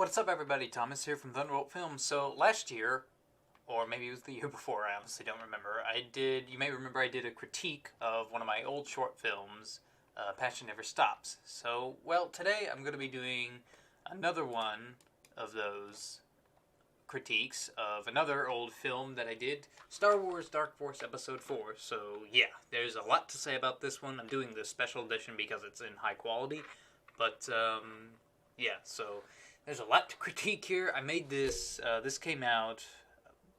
What's up, everybody? Thomas here from Thunderbolt Films. So last year, or maybe it was the year before, I honestly don't remember, you may remember I did a critique of one of my old short films, Passion Never Stops. So, well, today I'm going to be doing another one of those critiques of another old film that I did, Star Wars Dark Force Episode 4. So, yeah, there's a lot to say about this one. I'm doing the special edition because it's in high quality, but, yeah, so there's a lot to critique here. I made this, this came out,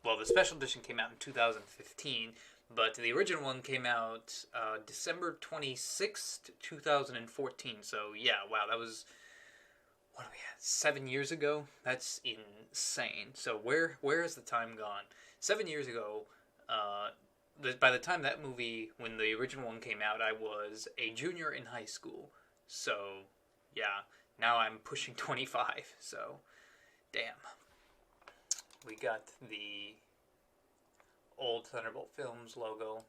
well, the special edition came out in 2015, but the original one came out December 26th, 2014. So, yeah, wow, that was, what are we at, 7 years ago? That's insane. So where has the time gone? 7 years ago, by the time that movie, when the original one came out, I was a junior in high school. So, yeah. Now I'm pushing 25, so damn. We got the old Thunderbolt Films logo.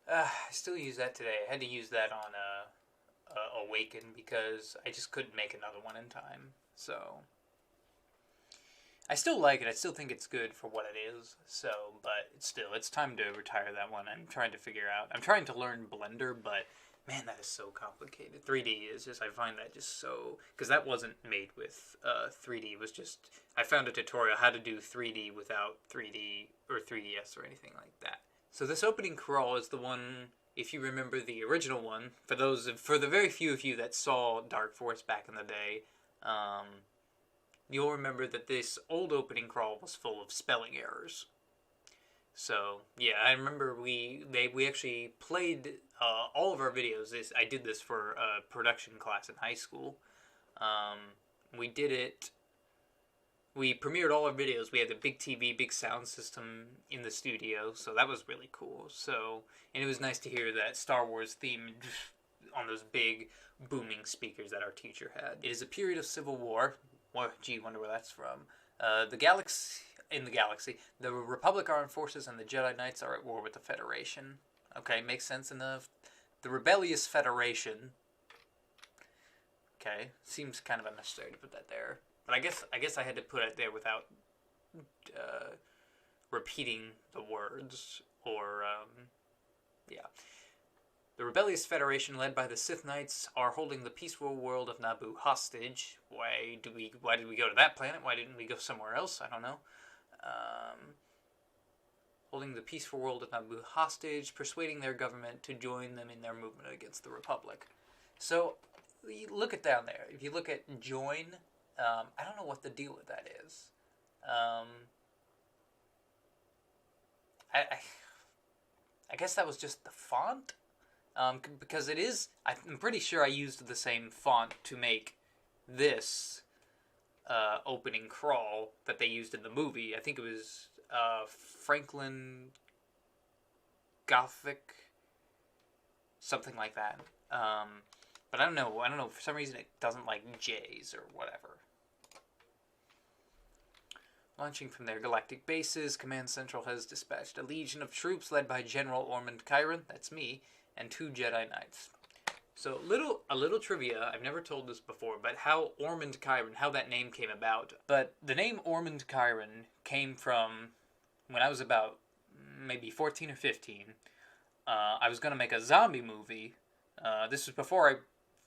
I still use that today. I had to use that on Awaken because I just couldn't make another one in time. So I still like it. I still think it's good for what it is. So, but it's time to retire that one. I'm trying to learn Blender, but man, that is so complicated. 3D is just, I find that just so, because that wasn't made with 3D. It was just, I found a tutorial how to do 3D without 3D or 3DS or anything like that. So this opening crawl is the one, if you remember the original one, for the very few of you that saw Dark Force back in the day, you'll remember that this old opening crawl was full of spelling errors. So, yeah, I remember we actually played all of our videos. I did this for a production class in high school. We did it. We premiered all our videos. We had the big TV, big sound system in the studio, so that was really cool. So, and it was nice to hear that Star Wars theme on those big booming speakers that our teacher had. It is a period of civil war. Well, gee, wonder where that's from. In the galaxy, the Republic Armed Forces and the Jedi Knights are at war with the Federation. Okay, makes sense enough. The rebellious Federation. Okay, seems kind of unnecessary to put that there, but I guess I had to put it there without repeating the words or yeah. The rebellious Federation, led by the Sith Knights, are holding the peaceful world of Naboo hostage. Why did we go to that planet? Why didn't we go somewhere else? I don't know. Holding the peaceful world of Naboo hostage, persuading their government to join them in their movement against the Republic. So, look at down there. If you look at join, I don't know what the deal with that is. I guess that was just the font, because it is. I'm pretty sure I used the same font to make this opening crawl that they used in the movie. I think it was Franklin Gothic, something like that. But I don't know. For some reason, it doesn't like J's or whatever. Launching from their galactic bases, Command Central has dispatched a legion of troops led by General Ormond Kyron, that's me, and 2 Jedi Knights. So, a little trivia, I've never told this before, but how Ormond Kyron, how that name came about. But the name Ormond Kyron came from when I was about maybe 14 or 15. I was going to make a zombie movie. This was before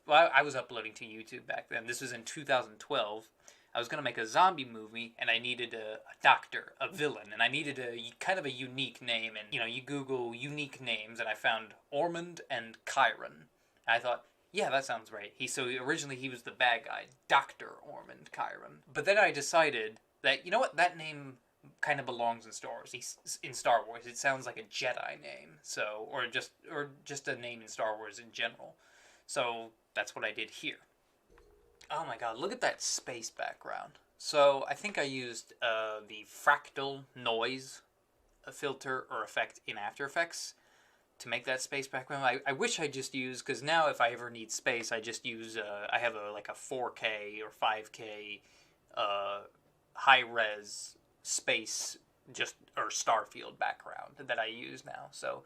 I was uploading to YouTube back then. This was in 2012. I was going to make a zombie movie, and I needed a doctor, a villain, and I needed a kind of a unique name. And, you Google unique names, and I found Ormond and Kyron. I thought, yeah, that sounds right. Originally he was the bad guy, Dr. Ormond Kyron. But then I decided that, you know what, that name kind of belongs in Star Wars. In Star Wars, it sounds like a Jedi name, so or just a name in Star Wars in general. So that's what I did here. Oh my God, look at that space background. So I think I used the fractal noise filter or effect in After Effects to make that space background. I wish I just used, because now if I ever need space, I just use, I have a 4K or 5K high-res space, or starfield background that I use now. So,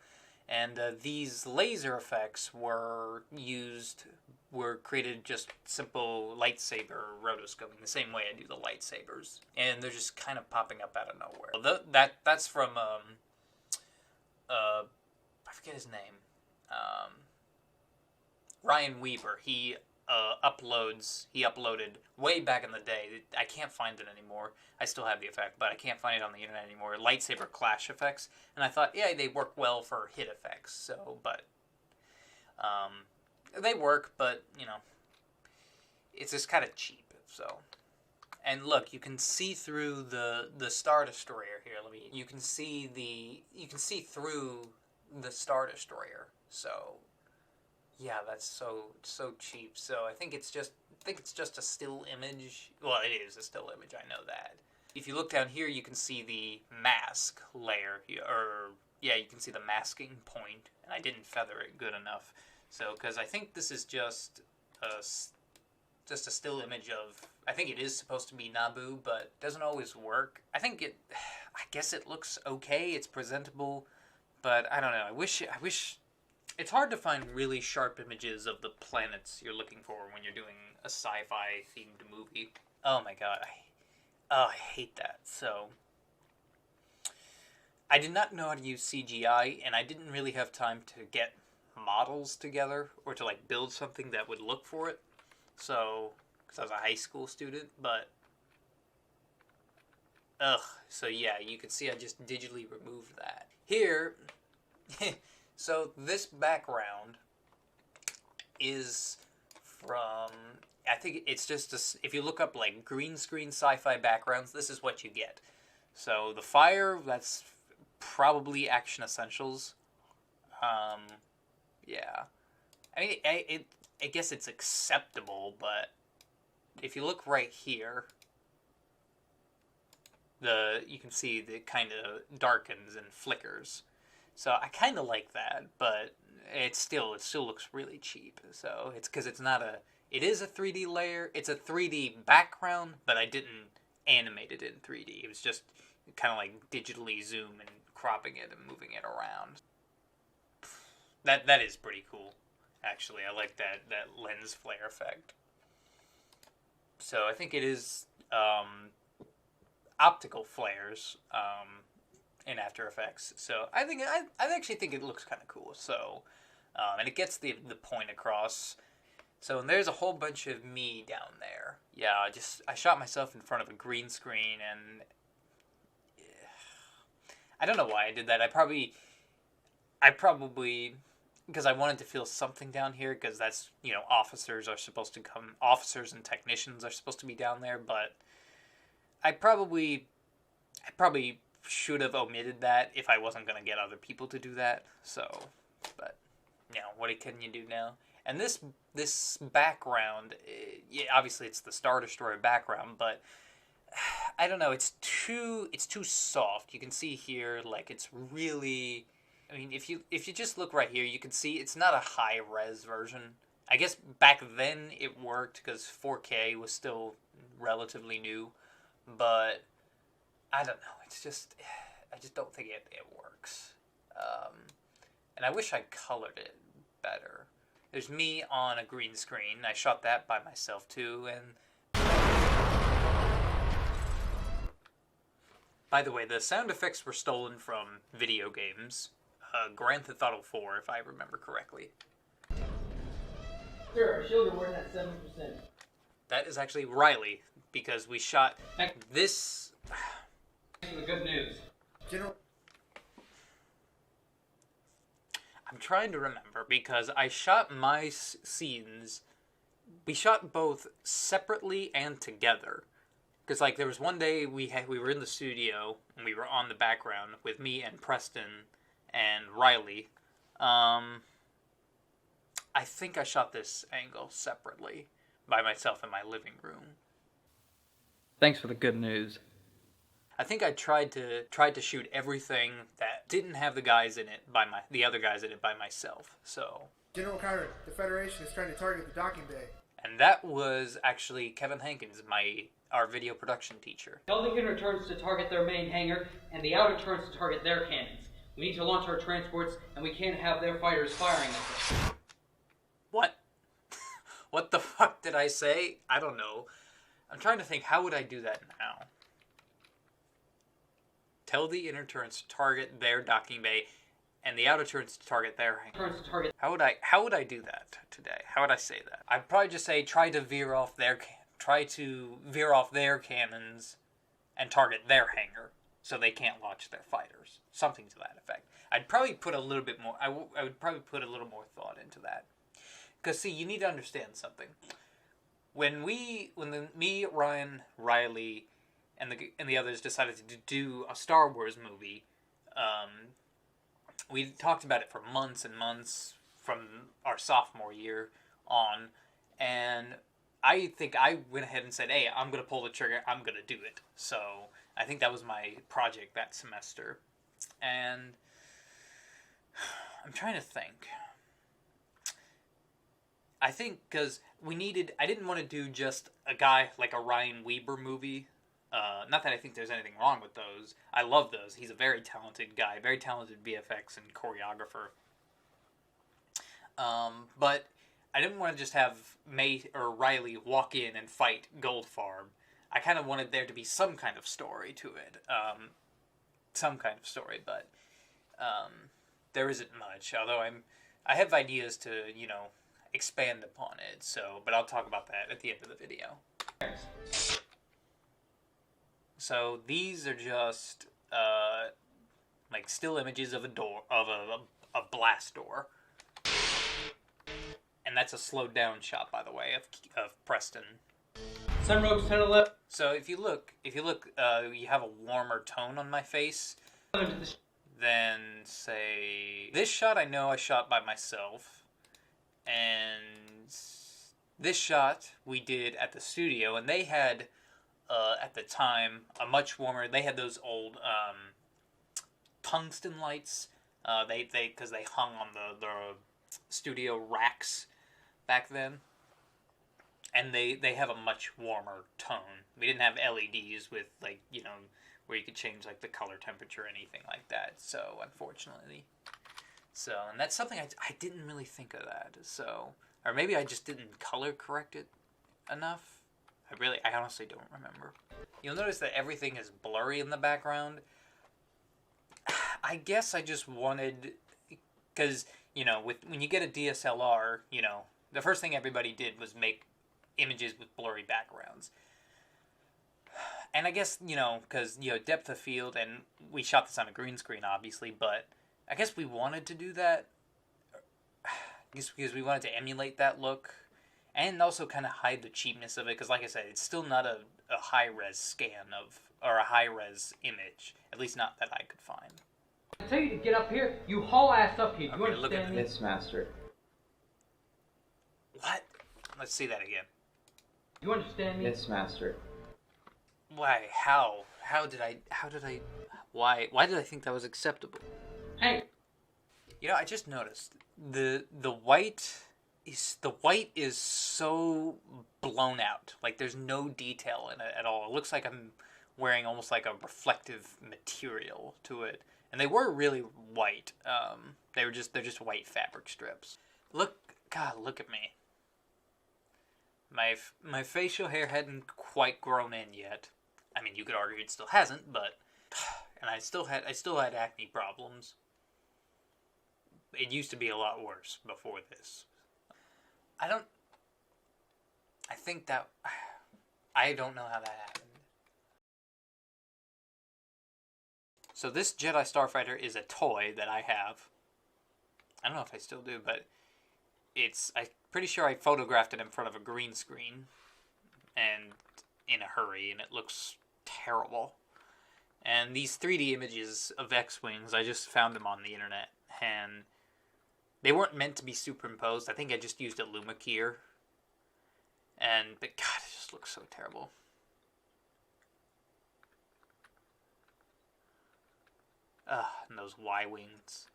and these laser effects were used were created just simple lightsaber rotoscoping, the same way I do the lightsabers, and they're just kind of popping up out of nowhere. That's from I forget his name, Ryan Weaver. He uploaded way back in the day. I can't find it anymore. I still have the effect, but I can't find it on the internet anymore. Lightsaber clash effects, and I thought, yeah, they work well for hit effects. So, but they work, but you know, it's just kind of cheap. So, and look, you can see through the Star Destroyer here. You can see through the Star Destroyer. So, yeah, that's so cheap. So I think it's just a still image. Well, it is a still image. I know that. If you look down here, you can see the mask layer, or yeah, you can see the masking point, and I didn't feather it good enough. So, because I think this is just a still image of. I think it is supposed to be Naboo, but it doesn't always work. I guess it looks okay. It's presentable, but I don't know. I wish. It's hard to find really sharp images of the planets you're looking for when you're doing a sci-fi themed movie. Oh my god, I hate that. So, I did not know how to use CGI, and I didn't really have time to get models together, or to like build something that would look for it. So, because I was a high school student, but... So yeah, you can see I just digitally removed that. Here... So this background is from, I think it's just, if you look up like green screen sci-fi backgrounds, this is what you get. So the fire, that's probably Action Essentials. Yeah. I mean, I guess it's acceptable, but if you look right here, you can see the kind of darkens and flickers. So I kind of like that, but it still looks really cheap. So it's because it is a 3D layer, it's a 3D background, but I didn't animate it in 3D. It was just kind of like digitally zoom and cropping it and moving it around. That is pretty cool, actually. I like that lens flare effect. So I think it is optical flares. In After Effects, so I actually think it looks kind of cool. So, and it gets the point across. So, and there's a whole bunch of me down there. Yeah, I shot myself in front of a green screen, and I don't know why I did that. I probably because I wanted to feel something down here, because that's, you know, officers and technicians are supposed to be down there, but I probably should have omitted that if I wasn't going to get other people to do that. So, but, you know, what can you do now? And this background, yeah, obviously it's the Star Destroyer background, but I don't know, it's too soft. You can see here, like, it's really, I mean, if you just look right here, you can see it's not a high-res version. I guess back then it worked because 4K was still relatively new, but I don't know. It's just, I just don't think it works. And I wish I colored it better. There's me on a green screen. I shot that by myself too. And by the way, the sound effects were stolen from video games. Grand Theft Auto 4, if I remember correctly. Sir, our shield reward at 7%. That is actually Riley, because we shot this. The good news. I'm trying to remember, because I shot my scenes. We shot both separately and together. Because, like, there was one day we were in the studio, and we were on the background with me and Preston and Riley. I think I shot this angle separately by myself in my living room. Thanks for the good news. I think I tried to shoot everything that didn't have the guys in it the other guys in it by myself. So General Kyron, the Federation is trying to target the docking bay. And that was actually Kevin Hankins, our video production teacher. Hellbeacon returns to target their main hangar, and the outer turns to target their cannons. We need to launch our transports, and we can't have their fighters firing at us. What? fuck did I say? I don't know. I'm trying to think, how would I do that now? Tell the inner turrets to target their docking bay, and the outer turrets to target their hangar. How would I do that today? How would I say that? I'd probably just say try to veer off their cannons and target their hangar so they can't launch their fighters. Something to that effect. I'd probably put a little bit more. I would probably put a little more thought into that. Because see, you need to understand something. When me, Ryan, Riley, and the others decided to do a Star Wars movie, we talked about it for months and months from our sophomore year on, and I think I went ahead and said, hey, I'm going to pull the trigger, I'm going to do it. So I think that was my project that semester. And I'm trying to think. I think because I didn't want to do just a guy like a Ryan Weber movie. Not that I think there's anything wrong with those. I love those. He's a very talented guy, very talented VFX and choreographer. But I didn't want to just have May or Riley walk in and fight Goldfarb. I kind of wanted there to be some kind of story to it. But there isn't much. Although I have ideas to, expand upon it. So, but I'll talk about that at the end of the video. So these are just like still images of a door, of a blast door, and that's a slowed down shot, by the way, of Preston. Sunrogues 10 11. So if you look, you have a warmer tone on my face than say this shot. I know I shot by myself, and this shot we did at the studio, and they had. At the time, a much warmer. They had those old tungsten lights. Because they hung on the studio racks back then, and they have a much warmer tone. We didn't have LEDs with where you could change like the color temperature or anything like that. So unfortunately, and that's something I didn't really think of that. So or maybe I just didn't color correct it enough. I honestly don't remember. You'll notice that everything is blurry in the background. I guess I just wanted, because, when you get a DSLR, the first thing everybody did was make images with blurry backgrounds. And I guess, because, depth of field, and we shot this on a green screen, obviously, but I guess we wanted to do that, just because we wanted to emulate that look. And also kind of hide the cheapness of it, because like I said, it's still not a high-res scan or a high-res image. At least not that I could find. I tell you to get up here, you haul ass up here. Okay, You understand me? Yes, master. What? Let's see that again. You understand me? Yes, master. Why? How? Why did I think that was acceptable? Hey! I just noticed the white is so blown out. Like there's no detail in it at all. It looks like I'm wearing almost like a reflective material to it. And they were really white. They're just white fabric strips. Look at me. My facial hair hadn't quite grown in yet. I mean, you could argue it still hasn't, but and I still had acne problems. It used to be a lot worse before this. I don't know how that happened. So this Jedi Starfighter is a toy that I have. I don't know if I still do, but I'm pretty sure I photographed it in front of a green screen and in a hurry, and it looks terrible. And these 3D images of X-Wings, I just found them on the internet, and they weren't meant to be superimposed. I think I just used a Luma keyer. But God, it just looks so terrible. And those Y-wings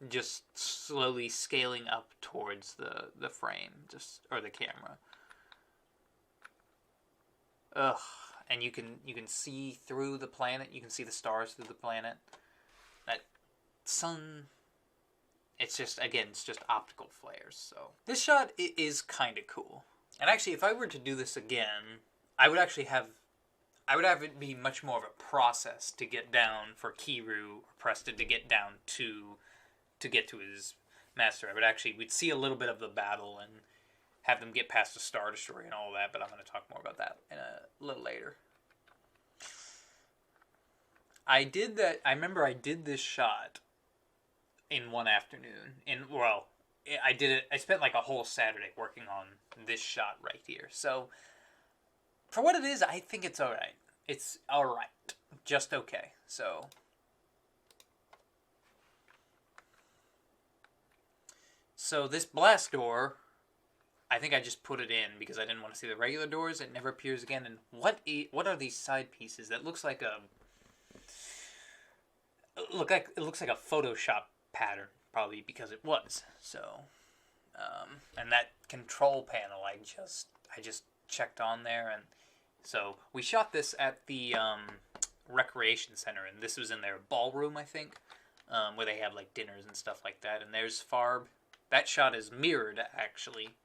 just slowly scaling up towards the frame, or the camera. And you can see through the planet. You can see the stars through the planet. That sun. It's just optical flares. So this shot is kind of cool. And actually, if I were to do this again, I would have it be much more of a process to get down for Kiru or Preston to get down to get to his master. We'd see a little bit of the battle and have them get past the Star Destroyer and all that, but I'm going to talk more about that in a little later. I remember I did this shot in one afternoon. I spent like a whole Saturday working on this shot right here. So, for what it is, I think it's alright. It's alright. Just okay. So this blast door, I think I just put it in because I didn't want to see the regular doors. It never appears again. And what are these side pieces? That looks like it looks like a Photoshop pattern, probably because it was. So, and that control panel, I just checked on there, and so we shot this at the recreation center, and this was in their ballroom, I think, where they have like dinners and stuff like that. And there's Farb. That shot is mirrored actually,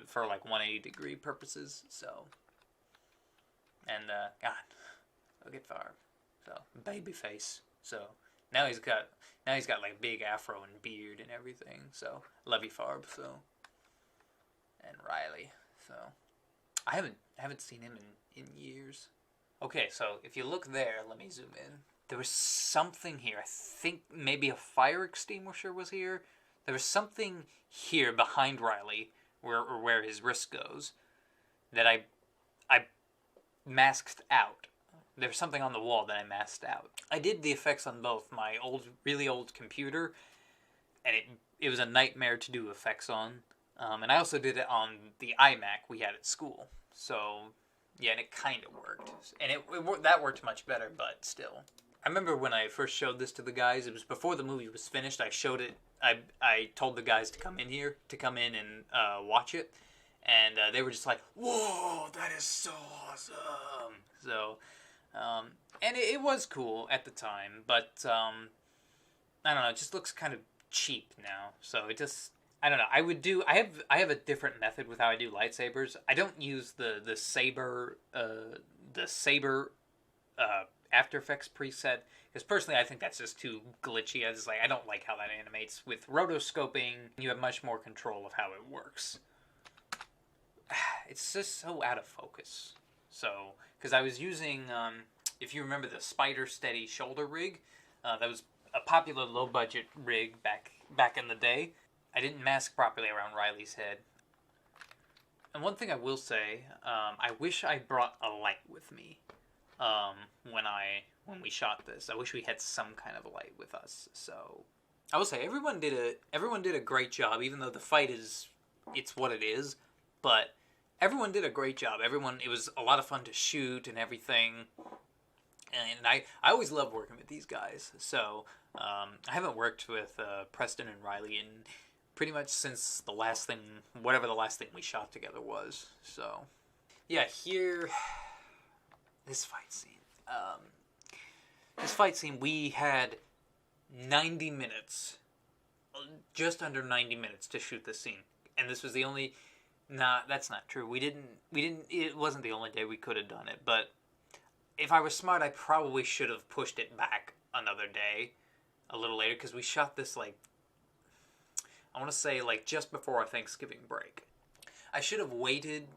for like 180-degree purposes. So, and God, look at Farb. So baby face. So now he's got like big afro and beard and everything. So love you, Farb. So, and Riley. So I haven't seen him in years. Okay, so if you look there, let me zoom in. There was something here. I think maybe a fire extinguisher was here. There was something here behind Riley, where his wrist goes, that I masked out. There was something on the wall that I masked out. I did the effects on both my really old computer, and it was a nightmare to do effects on. And I also did it on the iMac we had at school. So, yeah, and it kind of worked. And that worked much better, but still. I remember when I first showed this to the guys, it was before the movie was finished. I showed it, I told the guys to come in and watch it. And they were just like, whoa, that is so awesome. So, and it was cool at the time, but I don't know, it just looks kind of cheap now. So it just, I don't know. I have a different method with how I do lightsabers. I don't use the saber After Effects preset, because personally I think that's just too glitchy. I don't like how that animates. With rotoscoping, you have much more control of how it works. It's just so out of focus. So, because I was using, if you remember the Spider Steady shoulder rig, that was a popular low-budget rig back in the day. I didn't mask properly around Riley's head. And one thing I will say, I wish I brought a light with me when we shot this. I wish we had some kind of a light with us. So I will say everyone did a great job, even though the fight it's what it is. But everyone did a great job. It was a lot of fun to shoot and everything. And I always love working with these guys. So I haven't worked with Preston and Riley in pretty much since whatever the last thing we shot together was. So yeah, here, this fight scene. We had 90 minutes, just under 90 minutes to shoot this scene. And this was the only, that's not true. It wasn't the only day we could have done it, but if I was smart, I probably should have pushed it back another day, a little later, because we shot this, I want to say, just before our Thanksgiving break. I should have waited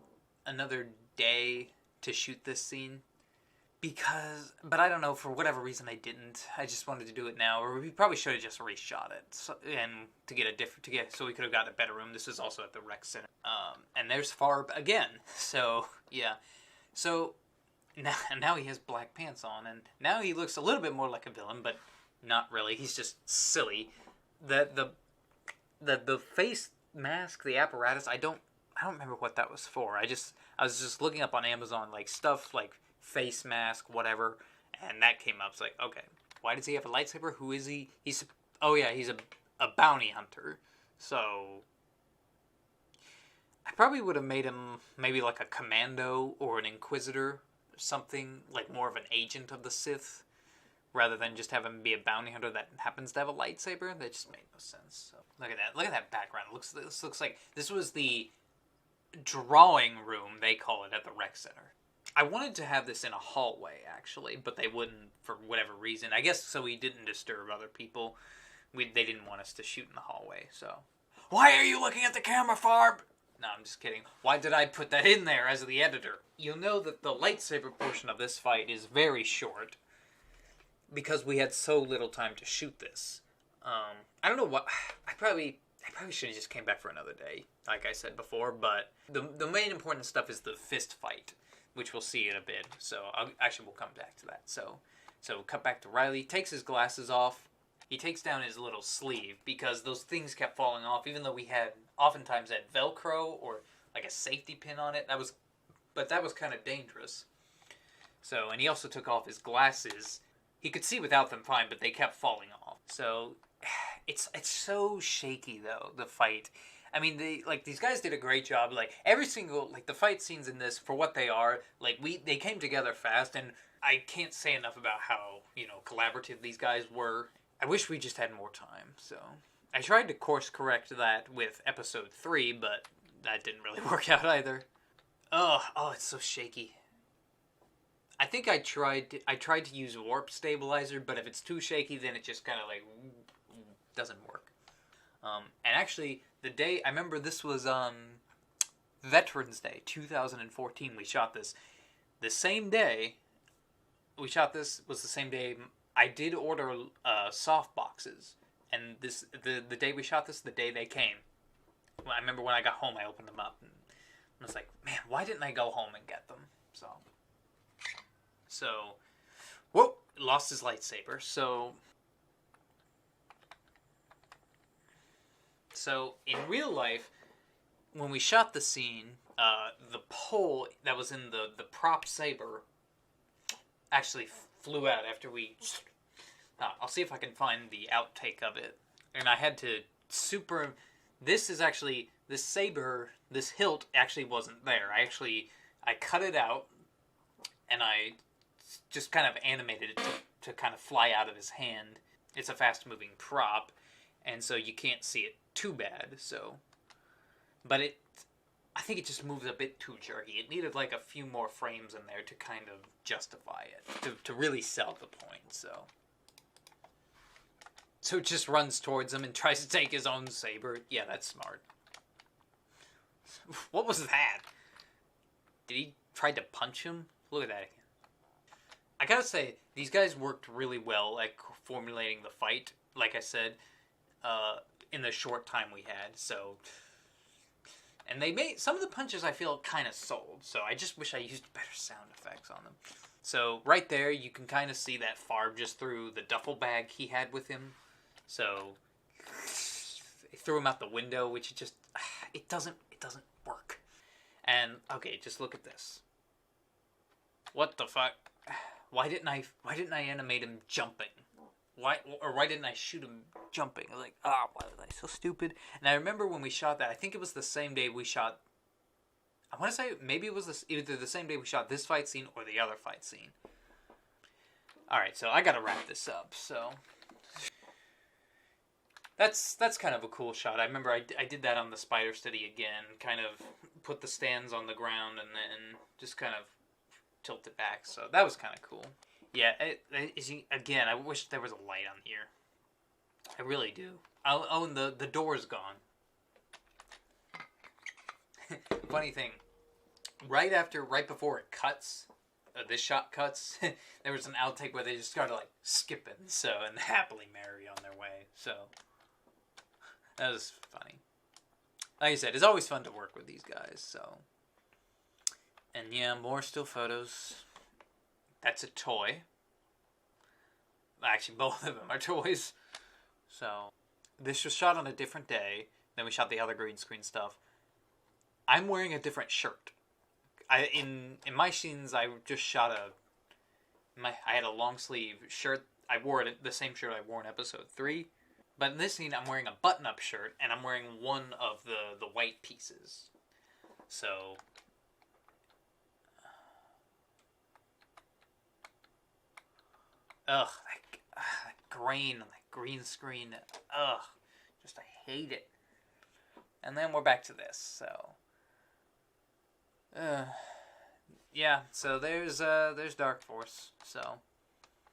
another day to shoot this scene, but I don't know, for whatever reason I didn't. I just wanted to do it now, or we probably should have just reshot it, so we could have gotten a better room. This is also at the rec center. And there's Farb again, so, yeah. So, now he has black pants on, and now he looks a little bit more like a villain, but not really. He's just silly. The face mask, the apparatus, I don't remember what that was for. I was just looking up on Amazon, stuff like face mask, whatever, and that came up. It's like, okay, why does he have a lightsaber? Who is he? He's a bounty hunter. So I probably would have made him maybe like a commando or an inquisitor, something like more of an agent of the Sith, rather than just have him be a bounty hunter that happens to have a lightsaber. That just made no sense. So look at that background. This looks like this was the drawing room, they call it at the rec center. I wanted to have this in a hallway, actually, but they wouldn't for whatever reason. I guess so we didn't disturb other people. They didn't want us to shoot in the hallway, so... Why are you looking at the camera, Farb? No, I'm just kidding. Why did I put that in there as the editor? You'll know that the lightsaber portion of this fight is very short because we had so little time to shoot this. I don't know what... I probably should have just came back for another day, like I said before, but the main important stuff is the fist fight, which we'll see in a bit. So, we'll come back to that. So cut back to Riley, takes his glasses off. He takes down his little sleeve because those things kept falling off, even though we had oftentimes had Velcro or like a safety pin on it. But that was kind of dangerous. So, and he also took off his glasses. He could see without them fine, but they kept falling off. So, it's so shaky though, the fight. I mean, these guys did a great job. Like every single the fight scenes in this, for what they are, they came together fast, and I can't say enough about how collaborative these guys were. I wish we just had more time, so... I tried to course correct that with episode 3, but that didn't really work out either. Oh, it's so shaky. I think I tried to use warp stabilizer, but if it's too shaky, then it just kind of doesn't work. And actually, the day... I remember this was Veterans Day, 2014, we shot this. The same day we shot this was the same day... I did order soft boxes, and the day we shot this, the day they came. I remember when I got home, I opened them up, and I was like, man, why didn't I go home and get them? So, whoa, lost his lightsaber. So in real life, when we shot the scene, the pole that was in the prop saber actually flew out after we... I'll see if I can find the outtake of it. And I had to This saber, this hilt actually wasn't there. I cut it out, and I just kind of animated it to kind of fly out of his hand. It's a fast-moving prop, and so you can't see it too bad, so... But I think it just moves a bit too jerky. It needed a few more frames in there to kind of justify it, to really sell the point, so... So it just runs towards him and tries to take his own saber. Yeah, that's smart. What was that? Did he try to punch him? Look at that again. I gotta say, these guys worked really well at formulating the fight, like I said, in the short time we had, so... And they made... Some of the punches I feel kind of sold, so I just wish I used better sound effects on them. So, right there, you can kind of see that Farb just threw the duffel bag he had with him. So, he threw him out the window, which just... It doesn't work. And, okay, just look at this. What the fuck? Why didn't I animate him jumping? Why didn't I shoot him jumping? I was like, why was I so stupid? And I remember when we shot that, I think it was the same day we shot... I want to say, maybe it was either the same day we shot this fight scene or the other fight scene. Alright, so I gotta wrap this up, so... That's kind of a cool shot. I remember I did that on the Spider Study again, kind of put the stands on the ground and then just kind of tilt it back, so that was kind of cool. Yeah, again, I wish there was a light on here. I really do. Oh, and the door's gone. Funny thing, right before it cuts, this shot cuts, there was an outtake where they just started skipping, and happily married on their way, so that was funny. Like I said, it's always fun to work with these guys, so. And yeah, more still photos. That's a toy. Actually, both of them are toys. So, this was shot on a different day. Then we shot the other green screen stuff. I'm wearing a different shirt. In my scenes, I just shot I had a long sleeve shirt. I wore the same shirt I wore in episode 3. But in this scene, I'm wearing a button-up shirt, and I'm wearing one of the white pieces. So... Ugh, that grain on that green screen. Ugh, just I hate it. And then we're back to this, so... Yeah, so there's Dark Force.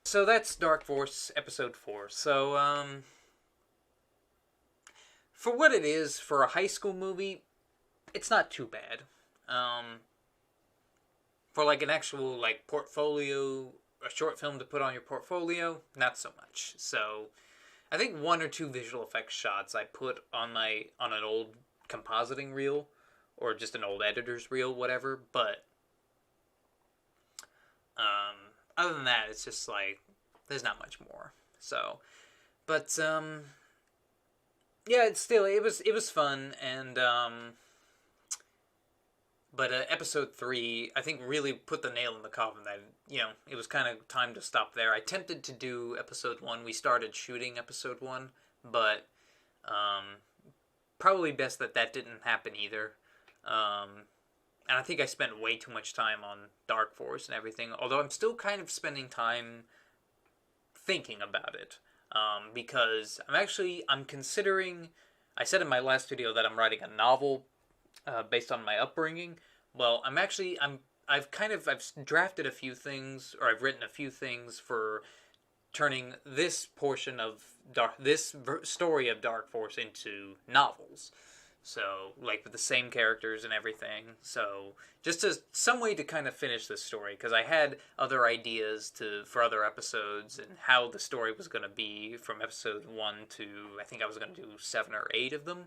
So that's Dark Force episode 4. So for what it is for a high school movie, it's not too bad. For like an actual like portfolio, a short film to put on your portfolio, not so much. So I think 1 or 2 visual effects shots I put on an old compositing reel or just an old editor's reel, whatever. But other than that, it's just like there's not much more. So, but yeah, it was fun, and but episode 3, I think, really put the nail in the coffin that, it was kind of time to stop there. I attempted to do episode 1. We started shooting episode 1, but probably best that didn't happen either. And I think I spent way too much time on Dark Force and everything, although I'm still kind of spending time thinking about it. Because I'm considering, I said in my last video that I'm writing a novel based on my upbringing. Well, I've drafted a few things, or I've written a few things for turning this portion of this story of Dark Force into novels. So, like, with the same characters and everything. So, just some way to kind of finish this story, because I had other ideas for other episodes and how the story was going to be from episode 1 to, I think I was going to do 7 or 8 of them.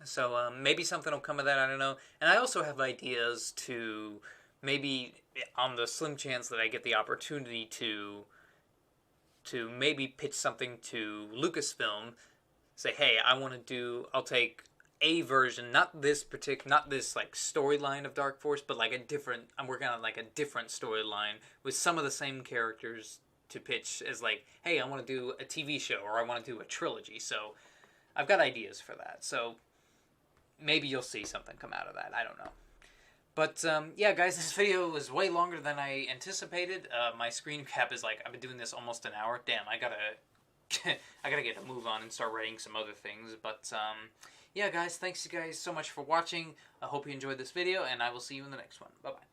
So, maybe something will come of that, I don't know. And I also have ideas to, maybe, on the slim chance that I get the opportunity to maybe pitch something to Lucasfilm, say, hey, I'll take a version, not this like storyline of Dark Force, but like I'm working on like a different storyline with some of the same characters to pitch as like, hey, I want to do a TV show, or I want to do a trilogy. So I've got ideas for that. So maybe you'll see something come out of that. I don't know. But yeah, guys, this video was way longer than I anticipated. My screen cap is like, I've been doing this almost an hour. Damn, I gotta get a move on and start writing some other things. But yeah, guys, thanks you guys so much for watching. I hope you enjoyed this video, and I will see you in the next one. Bye-bye.